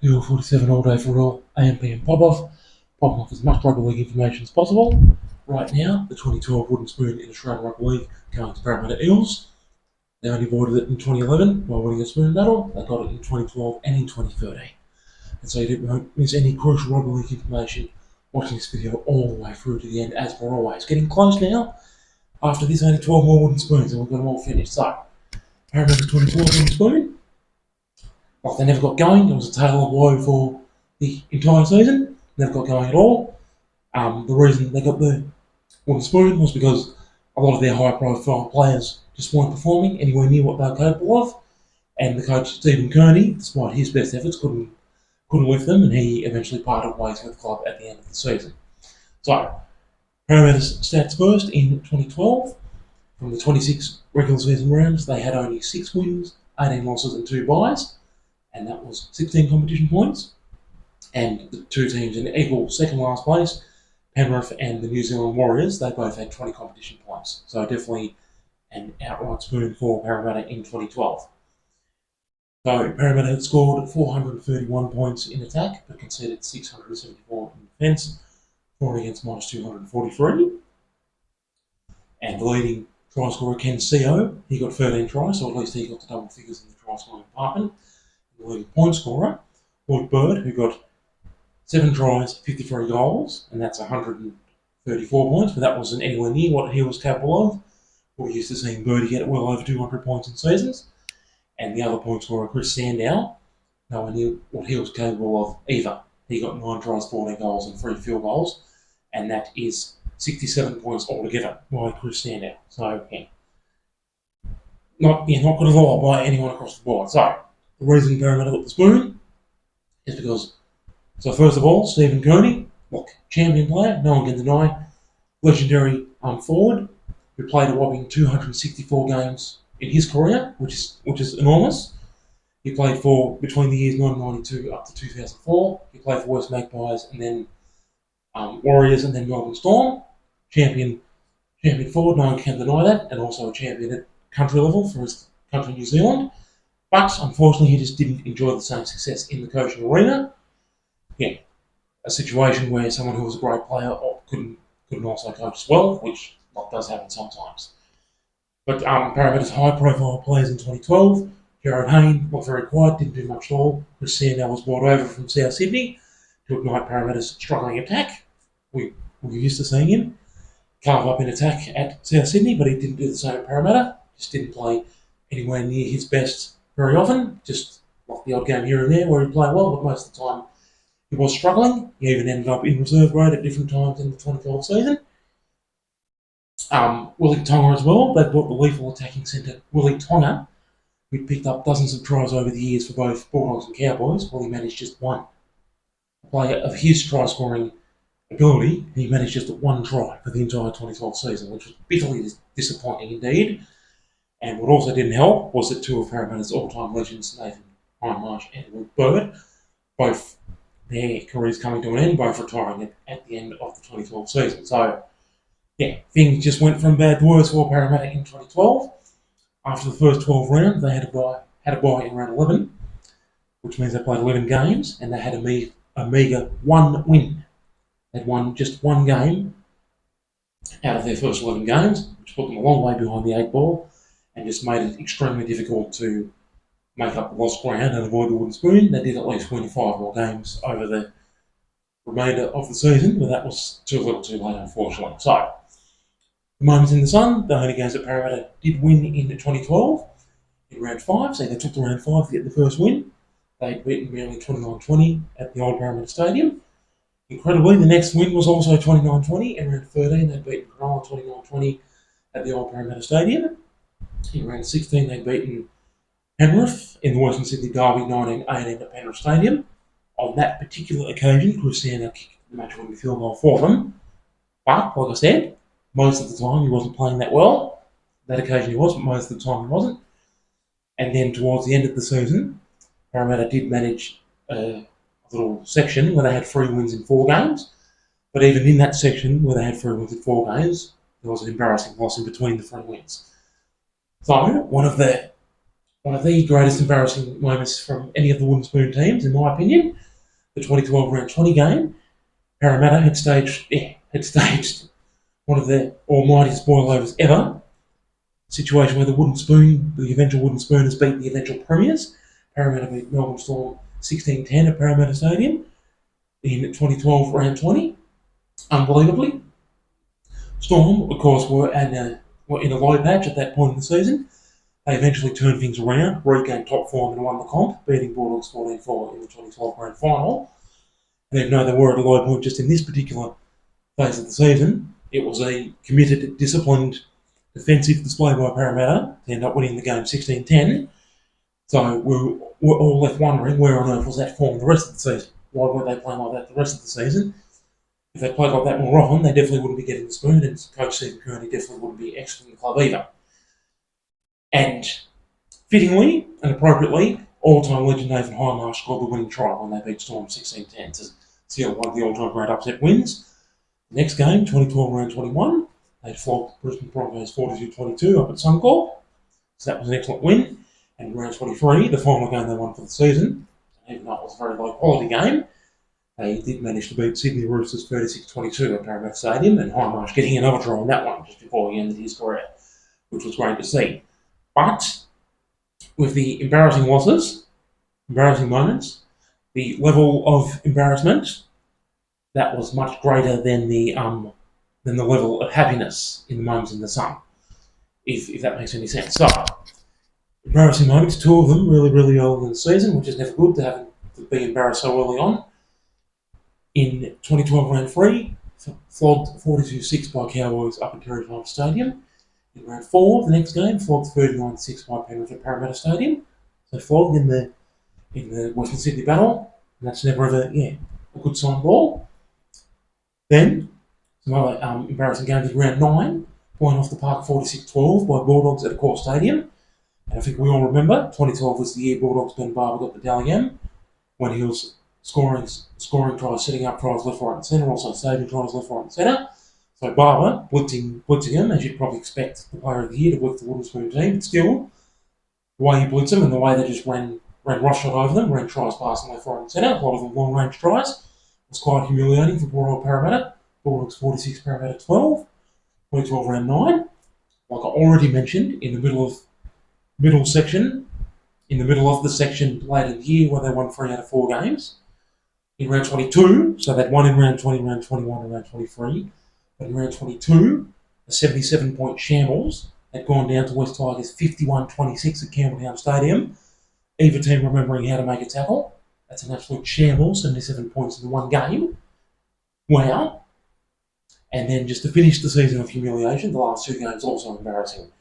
Deal 47 all day for all AM/PM pop-off. Popping off as much rugby league information as possible. Right now, the 2012 Wooden Spoon in Australian Rugby League going to Parramatta Eels. They only avoided it in 2011 by winning a spoon battle. They got it in 2012 and in 2013. And so you won't miss any crucial rugby league information watching this video all the way through to the end, as per always. Getting close now. After this, only 12 more wooden spoons and we've got them all finished. So, Parramatta's 2012 Wooden Spoon. Well, they never got going. It was a tale of woe for the entire season. Never got going at all. The reason they got the Wooden Spoon was because a lot of their high-profile players just weren't performing anywhere near what they were capable of. And the coach, Stephen Kearney, despite his best efforts, couldn't lift them, and he eventually parted ways with the club at the end of the season. So, Parramatta's stats first in 2012. From the 26 regular season rounds, they had only 6 wins, 18 losses and 2 byes, and that was 16 competition points. And the two teams in equal second last place, Penrith and the New Zealand Warriors, they both had 20 competition points. So definitely an outright spoon for Parramatta in 2012. So Parramatta had scored 431 points in attack, but conceded 674 in defence, scoring against minus 243. And the leading try scorer, Ken Seo, he got 13 tries, so at least he got to double figures in the try scoring department. The leading point scorer, Burt, who got 7 tries, 53 goals, and that's 134 points, but that wasn't anywhere near what he was capable of. We're used to seeing Birdie get well over 200 points in seasons. And the other point scorer, Chris Sandow, no one knew what he was capable of either. He got 9 tries, 14 goals, and 3 field goals, and that is 67 points altogether by Chris Sandow. So, yeah, not good at all by anyone across the board. So, the reason Parramatta got the spoon is because, so first of all, Stephen Kearney, look, champion player, no one can deny, legendary forward, who played a whopping 264 games in his career, which is enormous. He played for between the years 1992 up to 2004. He played for West Magpies and then Warriors and then Melbourne Storm. Champion forward, no one can deny that, and also a champion at country level for his country, New Zealand. But unfortunately, he just didn't enjoy the same success in the coaching arena. Yeah, a situation where someone who was a great player couldn't also coach as well, which does happen sometimes. But Parramatta's high-profile players in 2012, Jared Hayne was very quiet, didn't do much at all. Chris Sandow was brought over from South Sydney to ignite Parramatta's struggling attack. We're used to seeing him carve up in attack at South Sydney, but he didn't do the same at Parramatta. Just didn't play anywhere near his best very often. Just like the odd game here and there where he played well, but most of the time he was struggling. He even ended up in reserve grade at different times in the 2012 season. Willie Tonga as well. They brought the lethal attacking centre, Willie Tonga, who'd picked up dozens of tries over the years for both Bulldogs and Cowboys, while he managed just one. A player of his try-scoring ability, he managed just 1 try for the entire 2012 season, which was bitterly disappointing indeed. And what also didn't help was that 2 of Parramatta's all-time legends, Nathan Hindmarsh and Burt, both their careers coming to an end, both retiring at the end of the 2012 season. So, yeah, things just went from bad to worse for Parramatta in 2012. After the first 12 rounds, they had a bye in round 11, which means they played 11 games, and they had a meagre 1 win. They'd won just 1 game out of their first 11 games, which put them a long way behind the 8 ball, and just made it extremely difficult to make up the lost ground and avoid the wooden spoon. They did at least win 5 more games over the remainder of the season, but that was too little too late, unfortunately. So, the moments in the sun, the only games that Parramatta did win in 2012 in round 5, so they took to round 5 to get the first win. They'd beaten Manly 29-20 at the old Parramatta Stadium. Incredibly, the next win was also 29-20 in round 13. They'd beaten Cronulla 29-20 at the old Parramatta Stadium. In round 16, they'd beaten Penrith in the Western Sydney Derby 19-18 at Penrith Stadium. On that particular occasion, Chris Sandow kicked the match-winning field goal for them. But, like I said, most of the time he wasn't playing that well. That occasion he was, but most of the time he wasn't. And then towards the end of the season, Parramatta did manage a little section where they had 3 wins in 4 games. But even in that section where they had 3 wins in 4 games, there was an embarrassing loss in between the 3 wins. So, one of the one of the greatest embarrassing moments from any of the wooden spoon teams, in my opinion. The 2012 round 20 game, Parramatta had staged one of their almightiest boilovers ever. Situation where the eventual wooden spooners beat the eventual premiers. Parramatta beat Melbourne Storm 16-10 at Parramatta Stadium in 2012 round 20. Unbelievably, Storm, of course, were in a low patch at that point in the season. They eventually turned things around, regained top form and won the comp, beating Bulldogs 14-4 in the 2012 grand final. And even though they were at a low point just in this particular phase of the season, it was a committed, disciplined, defensive display by Parramatta to end up winning the game 16-10. So we're all left wondering where on earth was that form the rest of the season? Why weren't they playing like that the rest of the season? If they played like that more often, they definitely wouldn't be getting the spoon, and Coach Stephen Kearney definitely wouldn't be exiting the club either. And fittingly and appropriately, all-time legend Nathan Hindmarsh scored the winning try when they beat Storm 16-10 to seal one of the all-time great upset wins. The next game, 2012 round 21, they flogged Brisbane Broncos 42-22 up at Suncorp. So that was an excellent win. And round 23, the final game they won for the season, even though it was a very low-quality game, they did manage to beat Sydney Roosters 36-22 at Parramatta Stadium, and Hindmarsh getting another try on that one just before he ended his career, which was great to see. But with the embarrassing losses, embarrassing moments, the level of embarrassment that was much greater than the level of happiness in the moments in the sun, if that makes any sense. So, embarrassing moments, two of them really, really early in the season, which is never good to be embarrassed so early on. In 2012 round 3, flogged 42-6 by Cowboys up at Terry Farm Stadium. In round 4, the next game, flogged 39-6 by Penrith at Parramatta Stadium. So flogged in the Western Sydney battle, and that's never ever, a good sign at all. Then, some other embarrassing games in round 9, going off the park 46-12 by Bulldogs at Accor Stadium. And I think we all remember, 2012 was the year Bulldogs Ben Barber got the Dally M, when he was scoring tries, setting up tries left, right and centre, also saving tries left, right and centre. So Barber, blitzing him, as you'd probably expect the player of the year to blitz the wooden spoon team, but still, the way he blitzed them and the way they just ran roughshod over them, ran tries past them left, right and centre, a lot of them long-range tries, was quite humiliating for poor old Parramatta. Bulldogs 46, Parramatta 12, 2012 round 9. Like I already mentioned, in the middle of the section late in the year where they won 3 out of 4 games. In round 22, so they'd won in round 20, round 21 and round 23. But in round 22, a 77-point shambles had gone down to West Tigers 51-26 at Campbelltown Stadium. Either team remembering how to make a tackle. That's an absolute shambles, 77 points in one game. Wow. And then just to finish the season of humiliation, the last 2 games also embarrassing.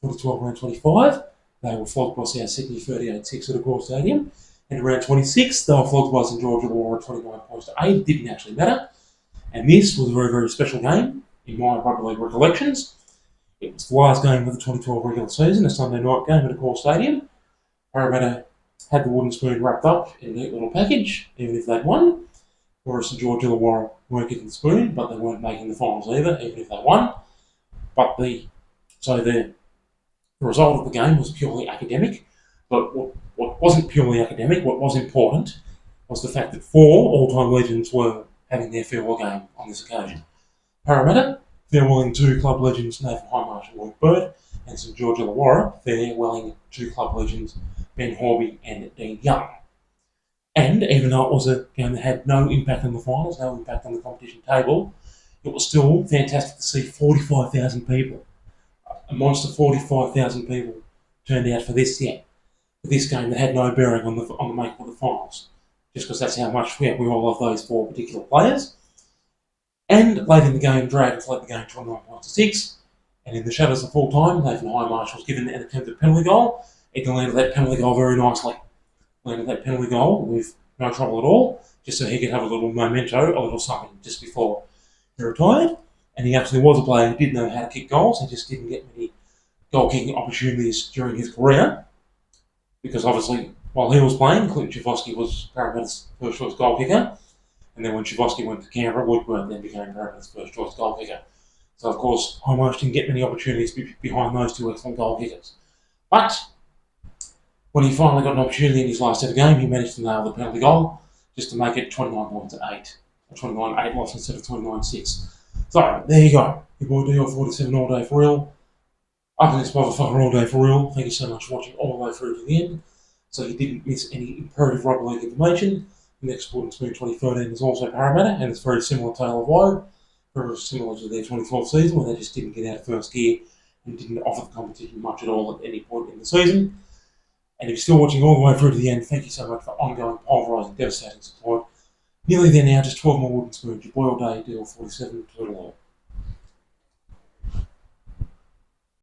2012 round 25, they were flogged by South Sydney 38-6 at Accor Stadium. And around 26, they were flogged by St George Illawarra 29 points to 8. It didn't actually matter. And this was a very, very special game in my rugby league recollections. It was the last game of the 2012 regular season, a Sunday night game at Accor Stadium. Parramatta had the wooden spoon wrapped up in a neat little package, even if they'd won. Whereas St George Illawarra weren't getting the spoon, but they weren't making the finals either, even if they won. But the result of the game was purely academic. But what wasn't purely academic, what was important, was the fact that 4 all-time legends were having their farewell game on this occasion. Parramatta farewelling 2 club legends, Nathan Hindmarsh and Burt, and St George Illawarra farewelling 2 club legends, Ben Horby and Dean Young. And even though it was a game that had no impact on the finals, no impact on the competition table, it was still fantastic to see 45,000 people, a monster 45,000 people turned out for this game that had no bearing on the makeup of the finals, just because that's how much we all love those 4 particular players. And late in the game, Dragons led the game 29 points to 6, and in the shadows of full time, Nathan Hindmarsh was given an attempted penalty goal. He landed that penalty goal very nicely. Landed that penalty goal with no trouble at all, just so he could have a little memento, a little something just before he retired. And he actually was a player who did know how to kick goals. He just didn't get many goal-kicking opportunities during his career, because obviously, while he was playing, Clinton Chivosky was Parramatta's first-choice goal kicker, and then when Chivosky went to Canberra, Burt then became Parramatta's first-choice goal kicker. So, of course, Hindmarsh didn't get many opportunities behind those 2 excellent goal kickers. But When he finally got an opportunity in his last ever game, he managed to nail the penalty goal just to make it 29 points to 8. A 29-8 loss instead of 29-6. So, there you go. Your boy DL47 all day for real. I've been this motherfucker all day for real. Thank you so much for watching all the way through to the end. So you didn't miss any imperative rugby league information. The next Wooden Spoon 2013 is also Parramatta, and it's a very similar tale of woe. Very similar to their 2012 season, where they just didn't get out of first gear and didn't offer the competition much at all at any point in the season. And if you're still watching all the way through to the end, thank you so much for ongoing, pulverising, devastating support. Nearly there now, just 12 more Wooden Spoons. Your boy all day, DL47, toodaloo.